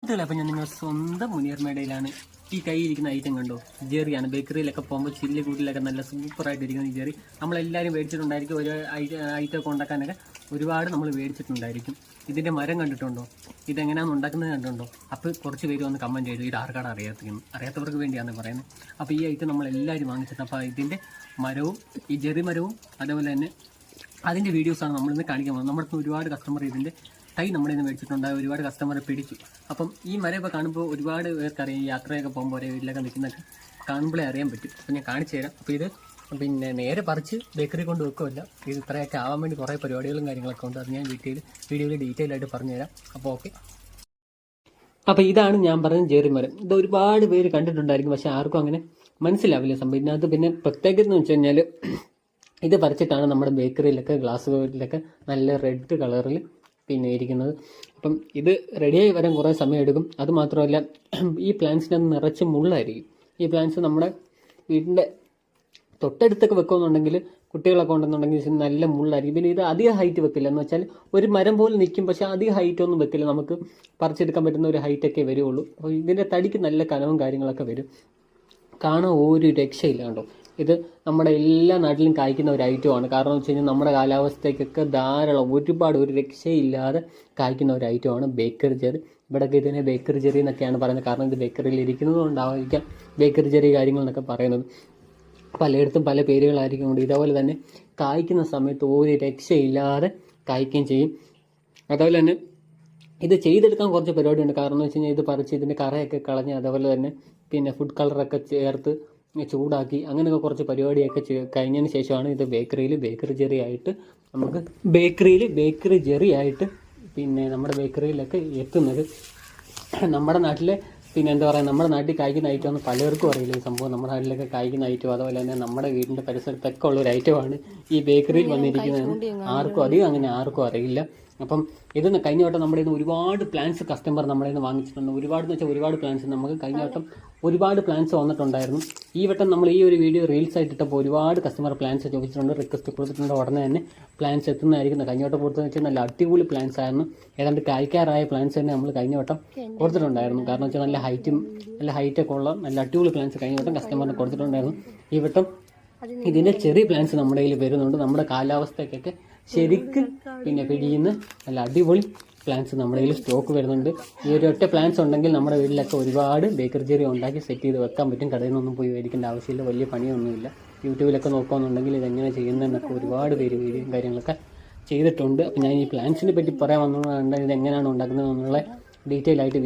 അപ്പം ഞാൻ നിങ്ങൾ സ്വന്തം മുനിയർമേടയിലാണ്. ഈ കൈയിരിക്കുന്ന ഐറ്റം കണ്ടോ, ജെറിയാണ്. ബേക്കറിയിലൊക്കെ പോകുമ്പോൾ ചില്ല് കൂട്ടിലൊക്കെ നല്ല സൂപ്പറായിട്ടിരിക്കുന്ന ഈ ജെറി നമ്മളെല്ലാവരും മേടിച്ചിട്ടുണ്ടായിരിക്കും. ഒരു ഐറ്റമൊക്കെ ഉണ്ടാക്കാനൊക്കെ ഒരുപാട് നമ്മൾ മേടിച്ചിട്ടുണ്ടായിരിക്കും. ഇതിൻ്റെ മരം കണ്ടിട്ടുണ്ടോ, ഇതെങ്ങനെയാണ് ഉണ്ടാക്കുന്നത് കണ്ടിട്ടുണ്ടോ? അപ്പോൾ കുറച്ച് പേര് വന്ന് കമൻറ്റ് ചെയ്തു ഇത് ആർക്കാണ് അറിയാത്തവർക്ക് വേണ്ടിയാണ് പറയുന്നത്. അപ്പോൾ ഈ ഐറ്റം നമ്മളെല്ലാവരും വാങ്ങിച്ചിട്ടുണ്ട്. അപ്പോൾ ഇതിൻ്റെ മരവും ഈ ജെറി മരവും അതേപോലെ തന്നെ അതിൻ്റെ വീഡിയോസാണ് നമ്മളിന്ന് കാണിക്കാൻ പോകുന്നത്. നമ്മുടെ ഒരുപാട് കസ്റ്റമർ ഇതിൻ്റെ തൈ നമ്മളിന്ന് മേടിച്ചിട്ടുണ്ടായി, ഒരുപാട് കസ്റ്റമറെ പിടിച്ചു. അപ്പം ഈ മരമൊക്കെ കാണുമ്പോൾ ഒരുപാട് പേർക്കറിയാം. ഈ യാത്രയൊക്കെ പോകുമ്പോൾ ഒരേ വീട്ടിലൊക്കെ നിൽക്കുന്നതൊക്കെ കാണുമ്പോഴേ അറിയാൻ പറ്റും. അപ്പം ഞാൻ കാണിച്ചു തരാം. അപ്പോൾ ഇത് പിന്നെ നേരെ പറിച്ച് ബേക്കറി കൊണ്ട് വെക്കുമല്ല, ഇത് ഇത്രയൊക്കെ ആവാൻ വേണ്ടി കുറേ പരിപാടികളും കാര്യങ്ങളൊക്കെ ഉണ്ട്. അത് ഞാൻ വീഡിയോയിൽ ഡീറ്റെയിൽ ആയിട്ട് പറഞ്ഞു തരാം. അപ്പോൾ ഓക്കെ. അപ്പോൾ ഇതാണ് ഞാൻ പറഞ്ഞ ജെറി മരം. ഇത് ഒരുപാട് പേര് കണ്ടിട്ടുണ്ടായിരിക്കും, പക്ഷേ ആർക്കും അങ്ങനെ മനസ്സിലാവില്ല സംഭവം. ഇതിനകത്ത് പിന്നെ പ്രത്യേകത എന്ന് വെച്ച് കഴിഞ്ഞാൽ ഇത് പറിച്ചിട്ടാണ് നമ്മുടെ ബേക്കറിയിലൊക്കെ ഗ്ലാസ്സുകളിലൊക്കെ നല്ല റെഡ് കളറിൽ പിന്നെ ഇരിക്കുന്നത്. അപ്പം ഇത് റെഡിയായി വരാൻ കുറേ സമയം എടുക്കും. അതുമാത്രമല്ല ഈ പ്ലാന്റ്സിനകത്ത് നിറച്ച് മുള്ളായിരിക്കും. ഈ പ്ലാന്റ്സ് നമ്മുടെ വീടിൻ്റെ തൊട്ടടുത്തൊക്കെ വെക്കുമെന്നുണ്ടെങ്കിൽ കുട്ടികളൊക്കെ ഉണ്ടെന്നുണ്ടെങ്കിൽ നല്ല മുള്ളായിരിക്കും. പിന്നെ ഇത് അധികം ഹൈറ്റ് വെക്കില്ല. എന്ന് വെച്ചാൽ ഒരു മരം പോലെ നിൽക്കും, പക്ഷേ അധികം ഹൈറ്റ് ഒന്നും വെക്കില്ല. നമുക്ക് പറിച്ചെടുക്കാൻ പറ്റുന്ന ഒരു ഹൈറ്റൊക്കെ വരുള്ളൂ. അപ്പോൾ ഇതിൻ്റെ തടിക്ക് നല്ല കനവും കാര്യങ്ങളൊക്കെ വരും. കാണാൻ ഒരു രക്ഷയില്ല കണ്ടോ. ഇത് നമ്മുടെ എല്ലാ നാട്ടിലും കായ്ക്കുന്ന ഒരു ഐറ്റമാണ്. കാരണം എന്ന് വെച്ച് കഴിഞ്ഞാൽ നമ്മുടെ കാലാവസ്ഥയ്ക്കൊക്കെ ധാരാളം ഒരു രക്ഷയില്ലാതെ കായ്ക്കുന്ന ഒരു ഐറ്റമാണ് ബേക്കറി ചെറി. ഇവിടെയൊക്കെ ഇതിനെ ബേക്കറി ചെറി എന്നൊക്കെയാണ് പറയുന്നത്. കാരണം ഇത് ബേക്കറിയിൽ ഇരിക്കുന്നത് കൊണ്ടായിരിക്കാം ബേക്കറി ചെറി കാര്യങ്ങൾ എന്നൊക്കെ പറയുന്നത്. പലയിടത്തും പല പേരുകളായിരിക്കും കൊണ്ട് ഇതേപോലെ തന്നെ കായ്ക്കുന്ന സമയത്ത് ഒരു രക്ഷയില്ലാതെ കായ്ക്കുകയും ചെയ്യും. അതുപോലെ തന്നെ ഇത് ചെയ്തെടുക്കാൻ കുറച്ച് പരിപാടിയുണ്ട്. കാരണം എന്ന് വെച്ച് കഴിഞ്ഞാൽ ഇത് പറിച്ച് ഇതിൻ്റെ കറയൊക്കെ കളഞ്ഞ് അതേപോലെ തന്നെ പിന്നെ ഫുഡ് കളറൊക്കെ ചേർത്ത് ചൂടാക്കി അങ്ങനെയൊക്കെ കുറച്ച് പരിപാടിയൊക്കെ കഴിഞ്ഞതിന് ശേഷമാണ് ഇത് ബേക്കറി ജെറി ആയിട്ട് നമുക്ക് ബേക്കറി ജെറി ആയിട്ട് പിന്നെ നമ്മുടെ ബേക്കറിയിലൊക്കെ എത്തുന്നത്. നമ്മുടെ നാട്ടിലെ പിന്നെ എന്താ പറയുക, നമ്മുടെ നാട്ടിൽ കായ്ക്കുന്ന ഐറ്റം പലർക്കും അറിയില്ല ഈ സംഭവം. നമ്മുടെ നാട്ടിലൊക്കെ കായ്ക്കുന്ന ഐറ്റം അതുപോലെ തന്നെ നമ്മുടെ വീടിൻ്റെ പരിസരത്തൊക്കെ ഉള്ള ഒരു ഐറ്റമാണ് ഈ ബേക്കറിയിൽ വന്നിരിക്കുന്നതെന്ന് ആർക്കും അറിയില്ല. അപ്പം ഇതൊന്ന് കഴിഞ്ഞ വട്ടം നമ്മുടെ ഇന്ന് ഒരുപാട് പ്ലാന്റ്സ് കസ്റ്റമർ നമ്മുടെ നിന്ന് വാങ്ങിച്ചിട്ടുണ്ട്. ഒരുപാട് പ്ലാന്റ്സ് നമുക്ക് കഴിഞ്ഞ വട്ടം ഒരുപാട് പ്ലാന്റ്സ് വന്നിട്ടുണ്ടായിരുന്നു. ഈ വട്ടം നമ്മൾ ഈ ഒരു വീഡിയോ റീൽസ് ആയിട്ട് ഇട്ടപ്പോൾ ഒരുപാട് കസ്റ്റമർ പ്ലാന്റ്സ് ചോദിച്ചിട്ടുണ്ട്, റിക്വസ്റ്റ് കൊടുത്തിട്ടുണ്ട്. ഉടനെ തന്നെ പ്ലാന്റ്സ് എത്തുന്നതായിരിക്കും. കഴിഞ്ഞ വട്ടം കൊടുത്തതെന്ന് വെച്ചാൽ നല്ല അടിപൊളി പ്ലാന്റ്സ് ആയിരുന്നു. ഏതാണ്ട് കായ്ക്കാറായ പ്ലാന്റ്സ് തന്നെ നമ്മൾ കഴിഞ്ഞ വട്ടം കൊടുത്തിട്ടുണ്ടായിരുന്നു. കാരണം വെച്ചാൽ നല്ല ഹൈറ്റൊക്കെ ഉള്ള നല്ല അടിപൊളി പ്ലാന്റ്സ് കഴിഞ്ഞ വട്ടം കസ്റ്റമറിന് കൊടുത്തിട്ടുണ്ടായിരുന്നു. ഈ വട്ടം ഇതിൻ്റെ ചെറിയ പ്ലാന്റ്സ് നമ്മുടെ കയ്യിൽ വരുന്നുണ്ട്. നമ്മുടെ കാലാവസ്ഥയ്ക്കൊക്കെ ശരിക്കും പിന്നെ പിടിയുന്ന നല്ല അടിപൊളി പ്ലാന്റ്സ് നമ്മുടെ കയ്യിൽ സ്റ്റോക്ക് വരുന്നുണ്ട്. ഈ ഒരു ഒറ്റ പ്ലാന്റ്സ് ഉണ്ടെങ്കിൽ നമ്മുടെ വീട്ടിലൊക്കെ ഒരുപാട് ബേക്കറി ചെറി ഉണ്ടാക്കി സെറ്റ് ചെയ്ത് വെക്കാൻ പറ്റും. കടയിൽ നിന്നൊന്നും പോയി മേടിക്കേണ്ട ആവശ്യമില്ല, വലിയ പണിയൊന്നുമില്ല. യൂട്യൂബിലൊക്കെ നോക്കുകയാണെന്നുണ്ടെങ്കിൽ ഇതെങ്ങനെ ചെയ്യുന്നതെന്നൊക്കെ ഒരുപാട് പേര് വീഡിയോയും കാര്യങ്ങളൊക്കെ ചെയ്തിട്ടുണ്ട്. അപ്പോൾ ഞാൻ ഈ പ്ലാന്റ്സിനെ പറ്റി പറയാൻ വന്നതുകൊണ്ട് ഇതെങ്ങനെയാണ് ഉണ്ടാക്കുന്നത് എന്നുള്ള ഡീറ്റെയിൽ ആയിട്ട്